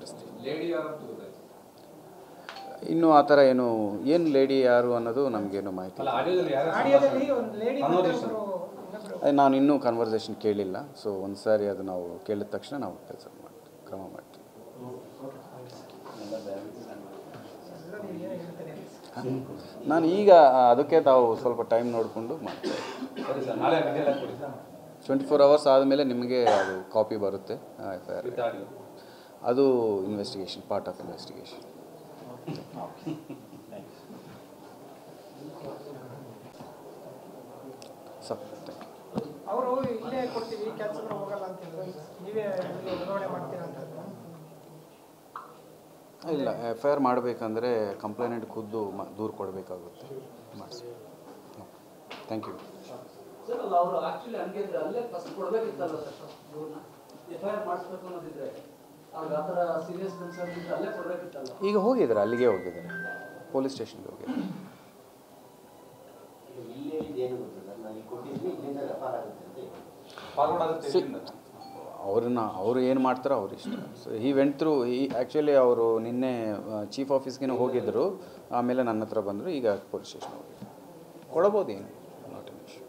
ವಿಚಾರಿಸ್ತೀವಿ. ಇನ್ನೂ ಆ ಥರ ಏನು ಲೇಡಿ ಯಾರು ಅನ್ನೋದು ನಮಗೇನು ಮಾಹಿತಿ ನಾನು ಇನ್ನೂ ಕನ್ವರ್ಸೇಷನ್ ಕೇಳಿಲ್ಲ. ಸೊ ಒಂದು ಸಾರಿ ಅದು ನಾವು ಕೇಳಿದ ತಕ್ಷಣ ನಾವು ಕೆಲಸ ಮಾಡ್ತೀವಿ, ಕ್ರಮ ಮಾಡ್ತೀವಿ. ನಾನು ಈಗ ಅದಕ್ಕೆ ತಾವು ಸ್ವಲ್ಪ ಟೈಮ್ ನೋಡಿಕೊಂಡು ಮಾಡ್ತೇವೆ. 24 hours ಆದಮೇಲೆ ನಿಮಗೆ ಅದು ಕಾಪಿ ಬರುತ್ತೆ FIR. ಅದು ಇನ್ವೆಸ್ಟಿಗೇಷನ್, ಪಾರ್ಟ್ ಆಫ್ ಇನ್ವೆಸ್ಟಿಗೇಷನ್. ಅವರು ಇಲ್ಲೇ ಕೊಡ್ತೀವಿ ಕೆಲಸಕ್ಕೆ ಹೋಗಲ್ಲ ಅಂತಿದ್ರು, ನೀವೇ ಬದಲಾವಣೆ ಮಾಡ್ತೀರಾ ಅಂತ? ಇಲ್ಲ, FIR ಮಾಡಬೇಕಂದ್ರೆ ಕಂಪ್ಲೇಂಟ್ ಖುದ್ದು ದೂರು ಕೊಡಬೇಕಾಗುತ್ತೆ, ಮಾಡಿಸಿ. Thank you. ಸರ್ ಅವರು ಆಕ್ಚುಲಿ ಹಂಗಿದ್ರೆ ಅಲ್ಲೇ ಫಸ್ಟ್ ಕೊಡಬೇಕಿತ್ತಲ್ಲ ಸರ್, FIR ಮಾಡಿಸ್ಬೇಕು ಅನ್ನೋದಿದ್ರೆ ಅವ್ರಿಗೆ ಆ ಥರ ಸೀರಿಯಸ್ ಕನ್ಸರ್ನ್ ಇದ್ರೆ ಅಲ್ಲೇ ಕೊಡಬೇಕಿತ್ತಲ್ಲ. ಈಗ ಹೋಗಿದ್ದಾರೆ, ಅಲ್ಲಿಗೆ ಹೋಗಿದ್ದಾರೆ, ಪೊಲೀಸ್ ಸ್ಟೇಷನ್ಗೆ ಹೋಗಿದ್ದಾರೆ. ಅವರು ಏನು ಮಾಡ್ತಾರೋ ಅವ್ರು ಇಷ್ಟ. ಸೊ ಈ ವೆಂಟ್ ಥ್ರೂ ಆ್ಯಕ್ಚುಲಿ ಅವರು ನಿನ್ನೆ ಚೀಫ್ ಆಫೀಸ್ಗೆ ಹೋಗಿದ್ದರು, ಆಮೇಲೆ ನನ್ನ ಹತ್ರ ಬಂದರು, ಈಗ ಪೊಲೀಸ್ ಸ್ಟೇಷನ್ ಹೋಗಿದ್ರು. ಕೊಡಬೋದು, ಏನು ನಾಟ್ ಎನ್ ಇಶ್ಯೂ.